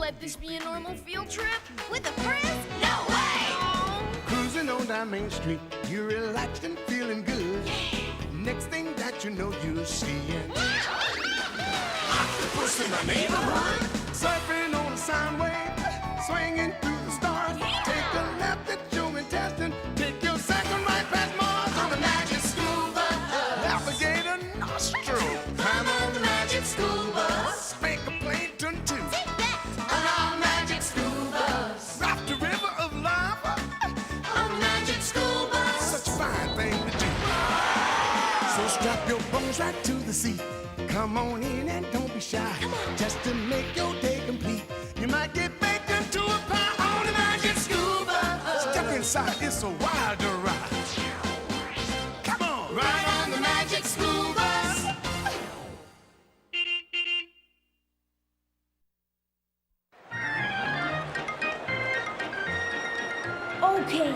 let this be a normal field trip? With a friend? No way! Cruising on down Main Street, you're relaxed and feeling good. Next thing that you know, you're seeing octopus in the neighborhood. Surfing on a sound wave, swinging through the stars. Take a left at your intestine, take your second right past Mars on the magic school bus. Alligator nostril, climb on the magic school bus. Spank a plankton too. Take that! On our magic school bus. Rock the river of lava on the magic school bus. Such a fine thing to do. So strap your bones right to the seat. Come on in and don't be shy. Just to make your day complete. You might get baked into a pie on the magic school bus. Step inside, it's a wild ride. Come on, ride on the magic school bus. Okay,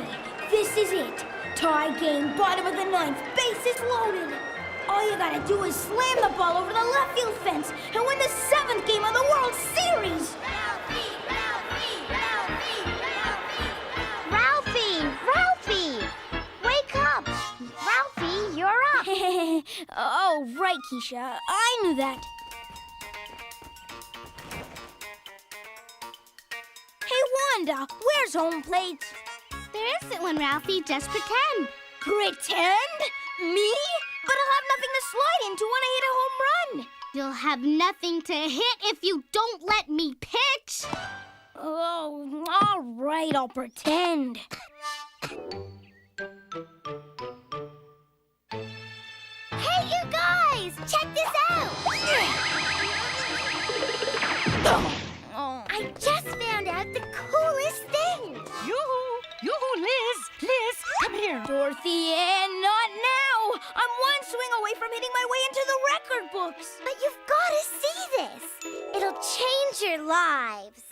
this is it. Tie game, bottom of the ninth, bases loaded. All you gotta do is slam the ball over the left field fence and win the 7th game of the World Series. Ralphie! Wake up! Ralphie, you're up! Oh, right, Keisha. I knew that. Hey, Wanda, where's home plate? There isn't one, Ralphie. Just pretend. Pretend? Me? But I'll have nothing to slide into when I hit a home run. You'll have nothing to hit if you don't let me pitch. Oh, all right, I'll pretend. Hey, you guys! Check this out! Oh. I just found out the coolest thing! Yoo-hoo, Liz, come here. Dorothy Ann, not now! I'm one swing away from hitting my way into the record books. But you've got to see this! It'll change your lives.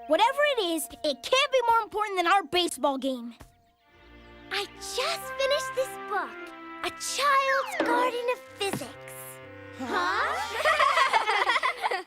Whatever it is, it can't be more important than our baseball game. I just finished this book, A Child's Garden of Physics. Huh?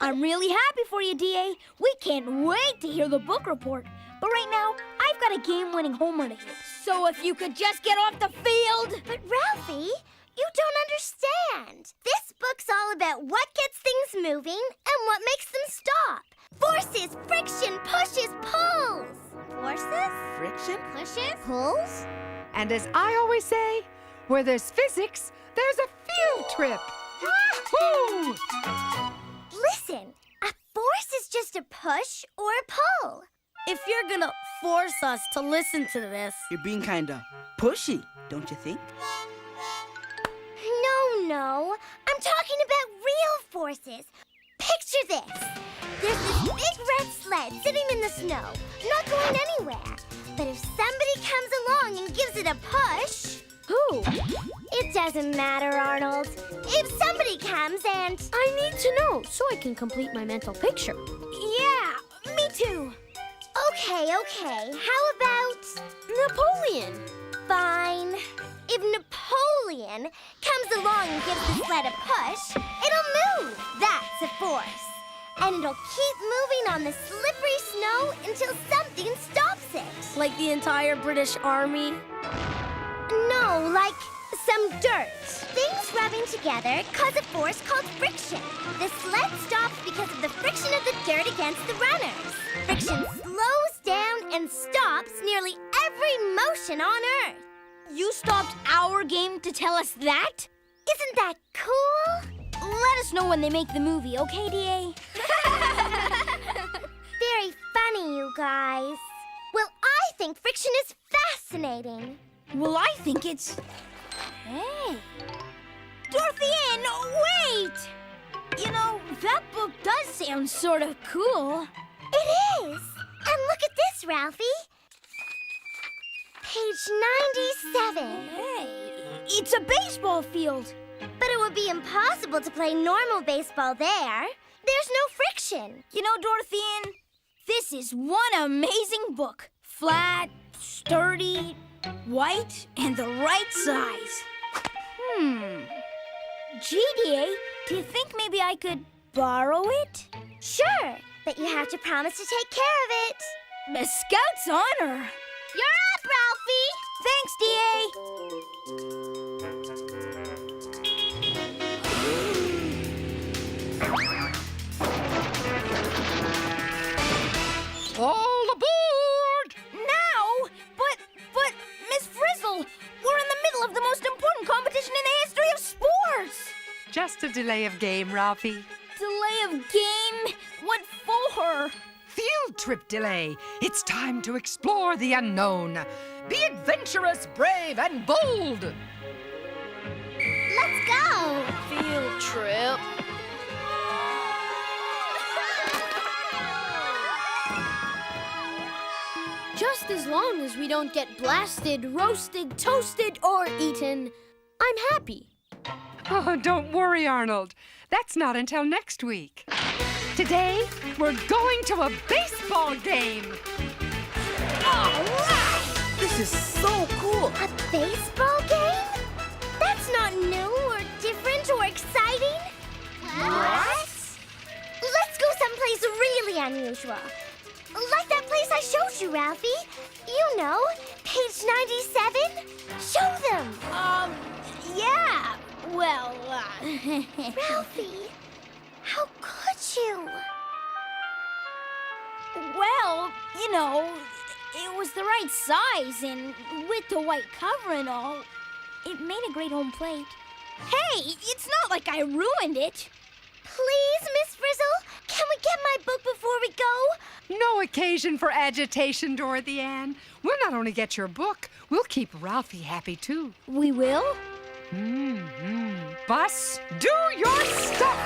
I'm really happy for you, D.A. We can't wait to hear the book report. But right now, I've got a game-winning home run to hit. So if you could just get off the field. But Ralphie, you don't understand. This book's all about what gets things moving and what makes them stop. Forces, friction, pushes, pulls. Forces? Friction? Pushes? Pulls? And as I always say, where there's physics, there's a field trip. Wahoo! Listen, a force is just a push or a pull. If you're gonna force us to listen to this... You're being kinda pushy, don't you think? No. I'm talking about real forces. Picture this. There's this big red sled sitting in the snow, not going anywhere. But if somebody comes along and gives it a push... Who? It doesn't matter, Arnold. If somebody comes and... I need to know so I can complete my mental picture. Yeah, me too. Okay. How about... Napoleon. Fine. If Napoleon comes along and gives the sled a push, it'll move. That's a force. And it'll keep moving on the slippery snow until something stops it. Like the entire British Army. No, like some dirt. Things rubbing together cause a force called friction. The sled stops because of the friction of the dirt against the runners. Friction slows down and stops nearly every motion on Earth. You stopped our game to tell us that? Isn't that cool? Let us know when they make the movie, okay, D.A.? Very funny, you guys. Well, I think friction is fascinating. Well, I think it's... Hey. Dorothy Ann, wait! You know, that book does sound sort of cool. It is. And look at this, Ralphie. Page 97. Hey, it's a baseball field. But it would be impossible to play normal baseball there. There's no friction. You know, Dorothy Ann, this is one amazing book. Flat, sturdy, white, and the right size. GDA, do you think maybe I could borrow it? Sure, but you have to promise to take care of it. A Scout's honor. You're up, Ralphie! Thanks, D.A. All aboard! Now? But, Miss Frizzle, we're in the middle of the most important competition in the history of sports. Just a delay of game, Ralphie. Delay of game? What for? Field trip delay. It's time to explore the unknown. Be adventurous, brave, and bold. Let's go! Field trip. Just as long as we don't get blasted, roasted, toasted, or eaten, I'm happy. Oh, don't worry, Arnold. That's not until next week. Today, we're going to a baseball game. All right! This is so cool. A baseball game? That's not new or different or exciting. What? Let's go someplace really unusual. Like that place I showed you, Ralphie. You know, page 97. Show them. Yeah. Well, Ralphie, how could you? Well, you know, it was the right size, and with the white cover and all, it made a great home plate. Hey, it's not like I ruined it. Please, Miss Frizzle, can we get my book before we go? No occasion for agitation, Dorothy Ann. We'll not only get your book, we'll keep Ralphie happy, too. We will? Bus, do your stuff!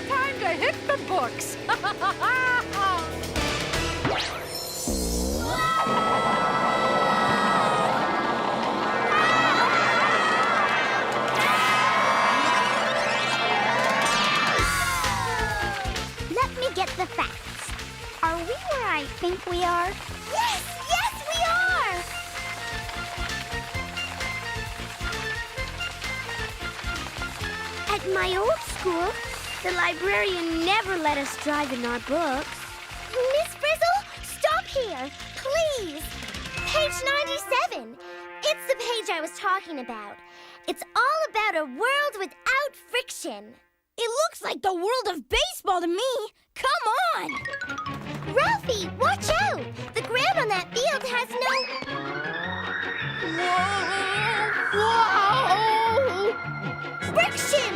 Time to hit the books! Let me get the facts. Are we where I think we are? Yes, we are! At my old school, the librarian never let us drive in our books. Miss Frizzle, stop here, please. Page 97. It's the page I was talking about. It's all about a world without friction. It looks like the world of baseball to me. Come on! Ralphie, watch out! The ground on that field has no... Whoa! friction!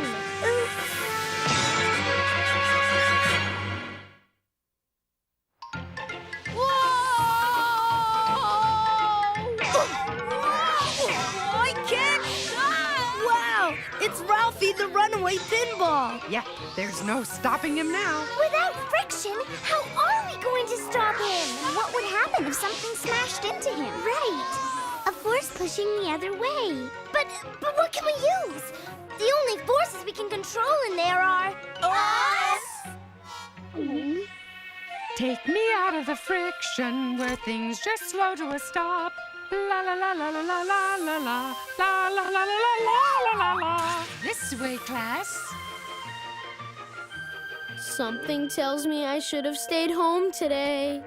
I can't stop! Wow! It's Ralphie the runaway pinball. Yeah, there's no stopping him now. Without friction, how are we going to stop him? What would happen if something smashed into him? Right. A force pushing the other way. But what can we use? The only forces we can control in there are... us! Take me out of the friction where things just slow to a stop. La la la la la la la la la la la la la la la la. This way, class. Something tells me I should have stayed home today.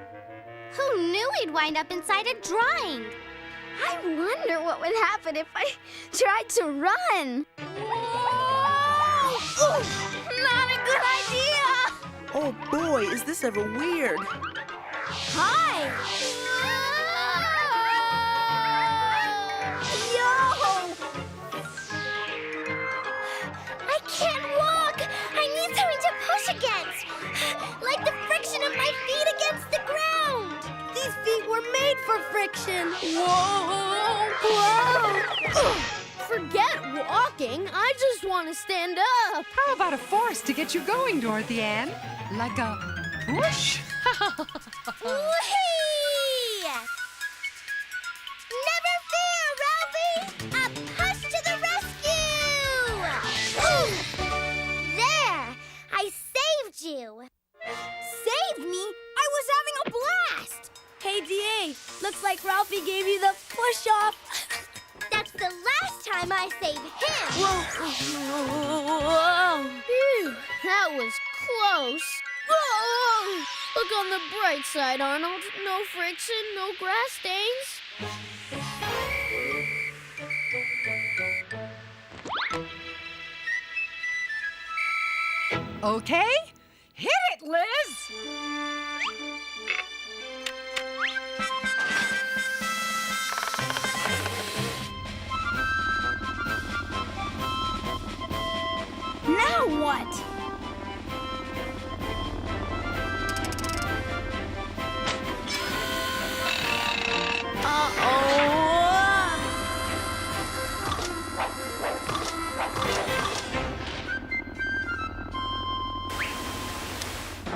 Who knew he'd wind up inside a drawing? I wonder what would happen if I tried to run. Whoa! Not a good idea! Oh boy, is this ever weird. Hi! Yo! I can't walk! I need something to push against! Like the friction of my feet against the ground! These feet were made for friction. Whoa! Forget walking. I just want to stand up. How about a force to get you going, Dorothy Ann? Like a push? Whee! Never fear, Ralphie! A push to the rescue! There! I saved you! Saved me? I was having a blast! Hey, D.A., looks like Ralphie gave you the push-off. That's the last time I save him! Whoa! on the bright side, Arnold. No friction, no grass stains. Okay, hit it, Liz! Now what?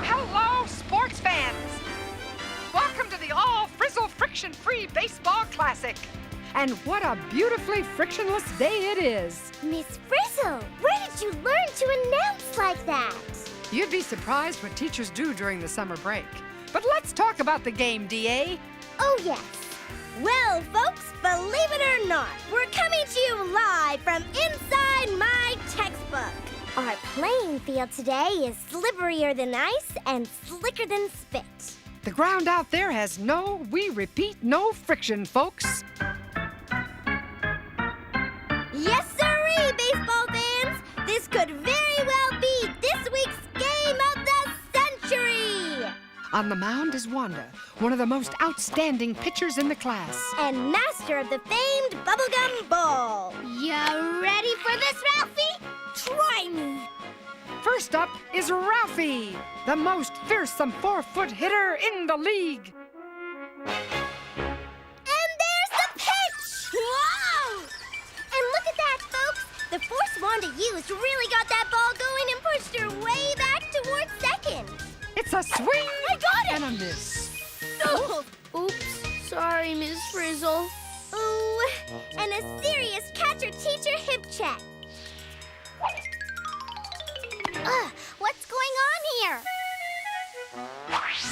Hello, sports fans! Welcome to the all-frizzle friction-free baseball classic. And what a beautifully frictionless day it is. Miss Frizzle, where did you learn to announce like that? You'd be surprised what teachers do during the summer break. But let's talk about the game, DA. Oh, yes. Well, folks, believe it or not, we're coming to you live from inside my textbook. Our playing field today is slipperier than ice and slicker than spit. The ground out there has we repeat, no friction, folks. Yes, sirree, baseball fans! This could very well be this week's game of the century! On the mound is Wanda, one of the most outstanding pitchers in the class. And master of the famed bubblegum ball. You ready for this, Ralphie? Try me. First up is Ralphie, the most fearsome 4-foot hitter in the league. And there's the pitch! Whoa! And look at that, folks! The force Wanda used really got that ball going and pushed her way back towards second. It's a swing I got it! and a miss. Oh, oops. Sorry, Miss Frizzle. Ooh, and a serious catcher-teacher hip check. What's going on here?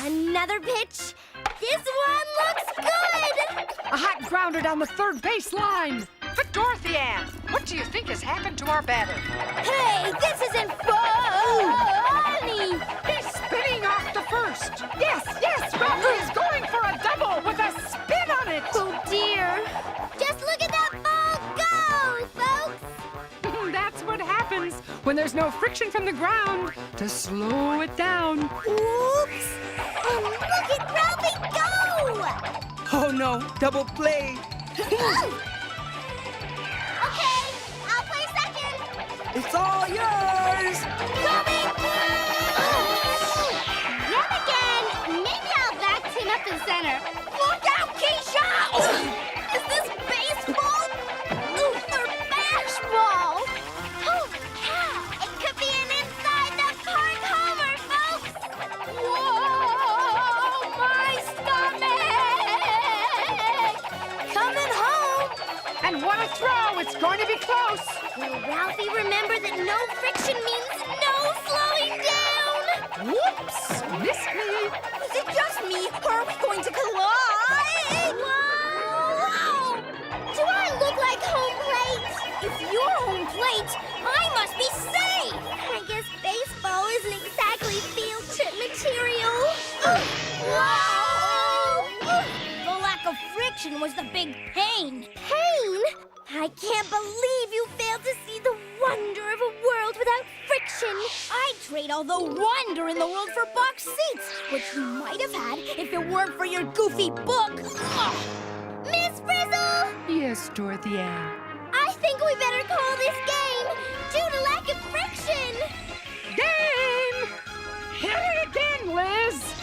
Another pitch. This one looks good! A hot grounder down the third base line. But Dorothy Ann, what do you think has happened to our batter? Hey, this isn't funny! He's spinning off to first. Yes, Ralphie is going for a double with a spin on it. Oh, dear. Just look at that ball go, folks! That's what happens when there's no friction from the ground to slow it down. Oops! And look at Ralphie go! Oh no, double play. Okay, I'll play second. It's all yours. Coming through! Yet again, maybe I'll back him up in center. Look out, Keisha! Is this baseball? Or bashball? Holy cow! It could be an inside the park homer, folks! Whoa! My stomach! Coming home! And what a throw! It's going to be close. Will Ralphie remember that no friction means no slowing down? Whoops! Missed me. Is it just me, or are we going to collide? Whoa! Do I look like home plate? If you're home plate, I must be safe! I guess baseball isn't exactly field trip material. Whoa! The lack of friction was the big pain. Pain? I can't believe you failed to see the wonder of a world without friction. I'd trade all the wonder in the world for box seats, which you might have had if it weren't for your goofy book. Ugh. Miss Frizzle! Yes, Dorothy Ann. I think we better call this game due to lack of friction. Game! Hit it again, Liz!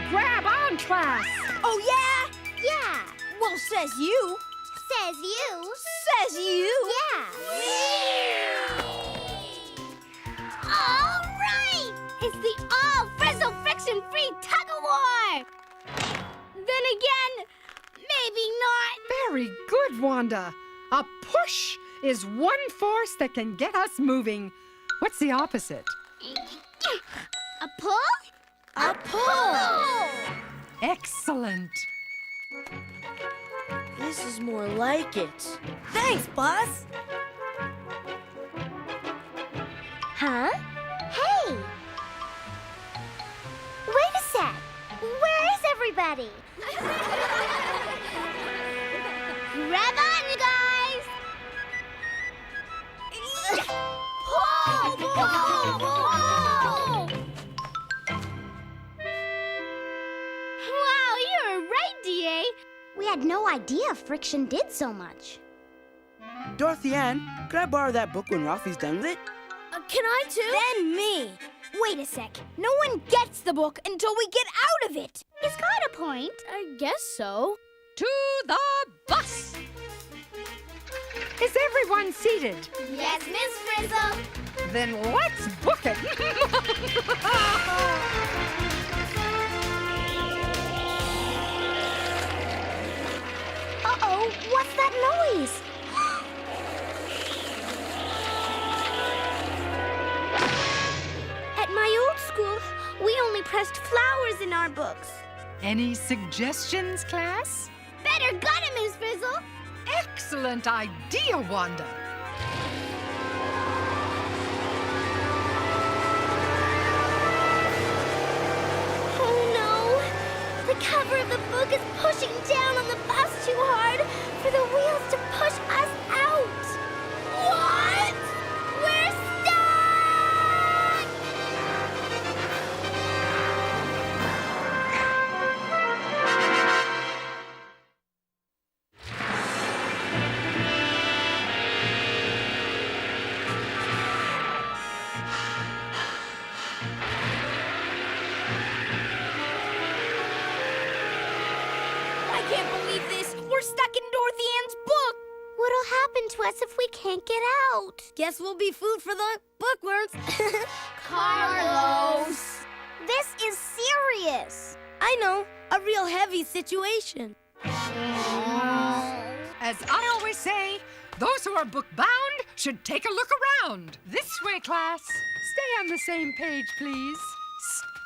Grab on, class! Oh, yeah? Yeah, Well, says you. says you. Says you. Yeah. All right! It's the all-frizzle friction-free tug-of-war! Then again, maybe not. Very good, Wanda. A push is one force that can get us moving. What's the opposite? A pull? A pull. Excellent. This is more like it. Thanks, boss. Huh? Hey! Wait a sec. Where is everybody? Grab on, you guys! Pull! Pull! Pull! Wow, you were right, D.A. We had no idea friction did so much. Dorothy Ann, could I borrow that book when Ralphie's done with it? Can I too? Then me. Wait a sec. No one gets the book until we get out of it. He's got a point. I guess so. To the bus. Is everyone seated? Yes, Miss Frizzle. Then let's book it. Uh-oh, what's that noise? At my old school, we only pressed flowers in our books. Any suggestions, class? Better got it, Miss Frizzle. Excellent idea, Wanda. Oh no! The cover of the book is pushing down on the bus too hard for the wheels to push us out. What? We're stuck! I can't believe this. We're stuck in Dorothy Ann's book. What'll happen to us if we can't get out? Guess we'll be food for the bookworms. Carlos! This is serious. I know, a real heavy situation. As I always say, those who are book-bound should take a look around. This way, class. Stay on the same page, please.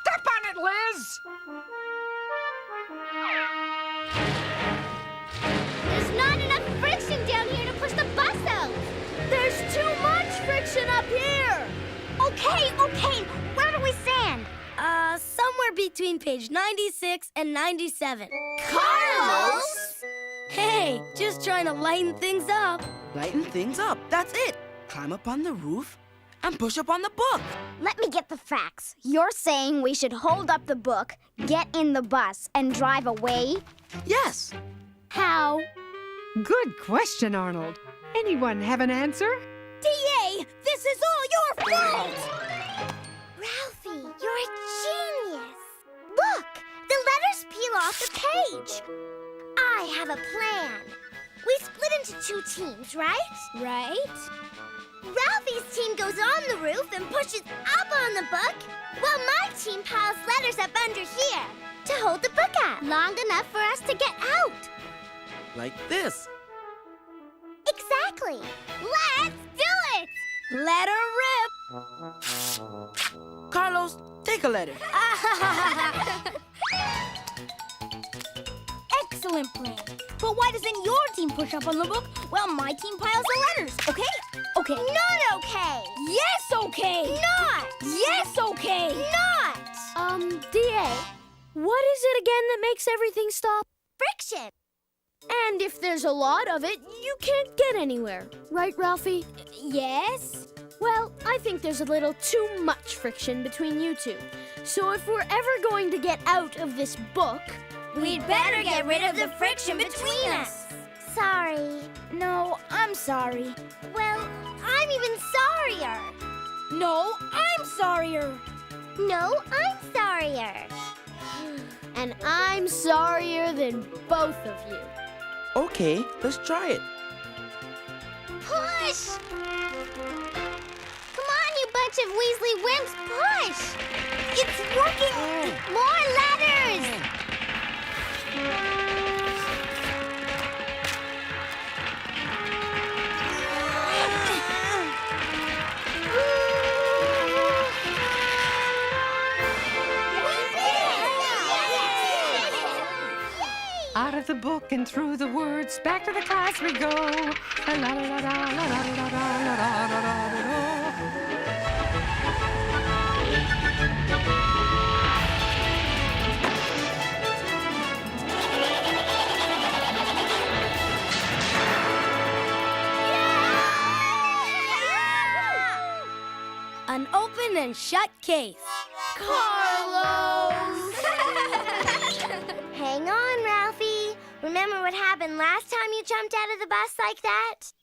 Step on it, Liz! There's not enough friction down here to push the bus out. There's too much friction up here. Okay, where do we stand? Somewhere between page 96 and 97. Carlos! Hey, just trying to lighten things up. Lighten things up, that's it. Climb up on the roof and push up on the book. Let me get the facts. You're saying we should hold up the book, get in the bus, and drive away? Yes. How? Good question, Arnold. Anyone have an answer? D.A., this is all your fault. Ralphie, you're a genius. Look, the letters peel off the page. I have a plan. We split into 2 teams, right? Right? Ralphie's team goes on the roof and pushes up on the book, while my team piles letters up under here to hold the book up long enough for us to get out. Like this. Exactly. Let's do it! Let her rip. Carlos, take a letter. Excellent plan. But why doesn't your team push up on the book while my team piles the letters? Okay? Okay. Not okay. Yes, okay. Not. Yes, okay. Not. D.A., what is it again that makes everything stop? Friction. And if there's a lot of it, you can't get anywhere. Right, Ralphie? Yes? Well, I think there's a little too much friction between you two. So if we're ever going to get out of this book, We'd better get rid of the friction between us. Sorry. No, I'm sorry. Well, I'm even sorrier. No, I'm sorrier. No, I'm sorrier. and I'm sorrier than both of you. Okay, let's try it. Push! Come on, you bunch of Weasley wimps, push! It's working! More letters! walking through the woods. Back to the class we go. La la la la la la la la la la la la. An open and shut case. Carlos! Hang on, Ralphie. Remember what happened last time you jumped out of the bus like that?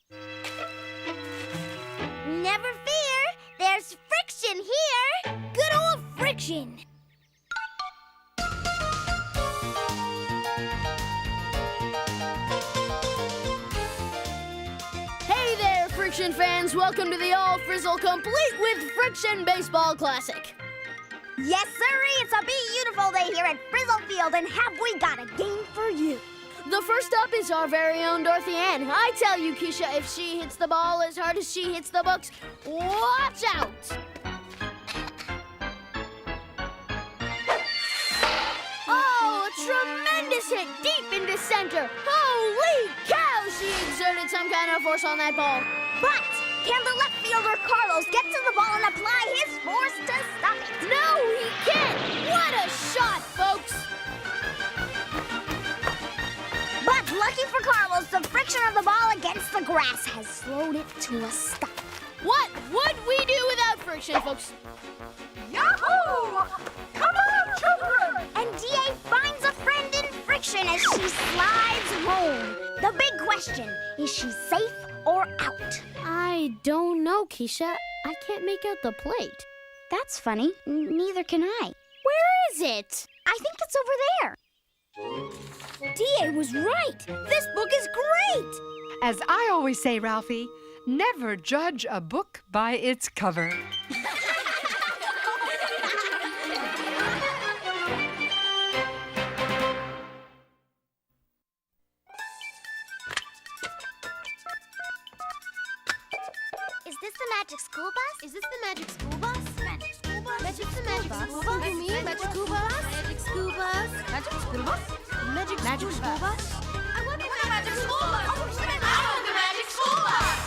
Never fear, there's friction here. Good old friction. Hey there, Friction fans. Welcome to the All Frizzle Complete with Friction Baseball Classic. Yes, sirree, it's a beautiful day here at Frizzle Field, and have we got a game for you. The first up is our very own Dorothy Ann. I tell you, Keisha, if she hits the ball as hard as she hits the books, watch out! Oh, a tremendous hit deep into center. Holy cow, she exerted some kind of force on that ball. But can the left fielder Carlos get to the ball and apply his force to stop it? No, he can't! What a shot, folks! But lucky for Carlos, the friction of the ball against the grass has slowed it to a stop. What would we do without friction, folks? Yahoo! Come on, children! And D.A. finds a friend in friction as she slides home. The big question, is she safe or out? I don't know, Keisha. I can't make out the plate. That's funny. Neither can I. Where is it? I think it's over there. D.A. was right. This book is great. As I always say, Ralphie, never judge a book by its cover. Is this the magic school bus? Is this the magic school bus? Magic school bus? Magic school bus? You mean magic school bus? Magic school bus? Magic school bus? Magic school bus? I want the magic school bus. I want the magic school bus!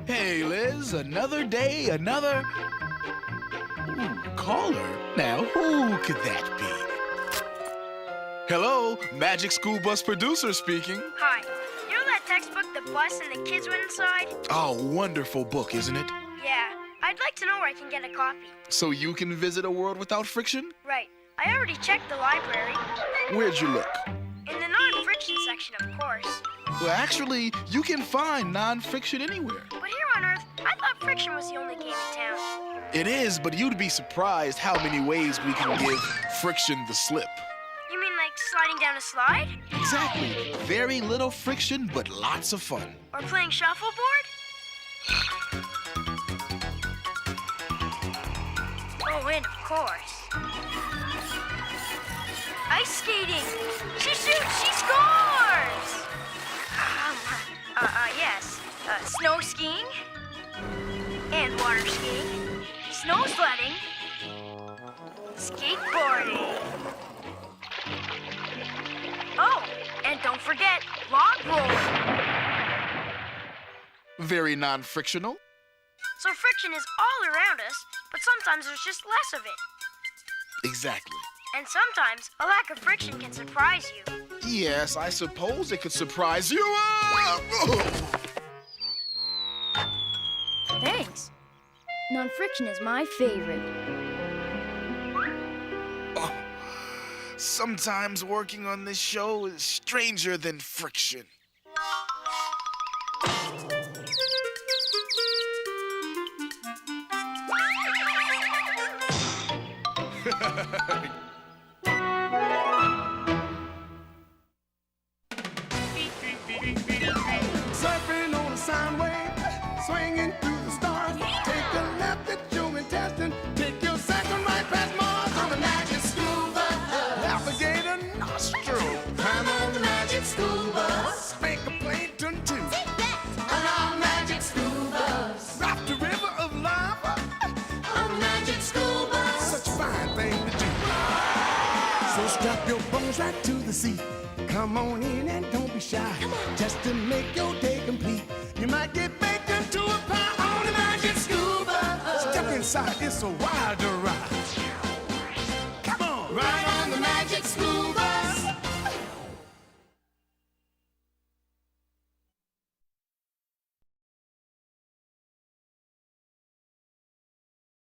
Hey, Liz, another day, another... Ooh, caller? Now, who could that be? Hello, Magic School Bus producer speaking. Hi. You know that textbook, The Bus and the Kids Went Inside? Oh, wonderful book, isn't it? Yeah. I'd like to know where I can get a copy. So you can visit a world without friction? Right. I already checked the library. Where'd you look? In the non-friction section, of course. Well, actually, you can find non-friction anywhere. But here on Earth, I thought friction was the only game in town. It is, but you'd be surprised how many ways we can give friction the slip. You mean like sliding down a slide? Exactly. Very little friction, but lots of fun. Or playing shuffleboard? Oh, and of course. Ice skating! She shoots, she scores! Yes. Snow skiing. And water skiing. Snow sledding. Skateboarding. Oh, and don't forget, log rolling. Very non-frictional. So friction is all around us, but sometimes there's just less of it. Exactly. And sometimes a lack of friction can surprise you. Yes, I suppose it could surprise you. Thanks. Non-friction is my favorite. Sometimes working on this show is stranger than friction. Surfing on a sound wave, swinging through the stars. Take a left at Joe and Teston. Take your second right past Mars on the magic school bus. Navigator nostril, time bones right to the seat. Come on in and don't be shy. Just to make your day complete.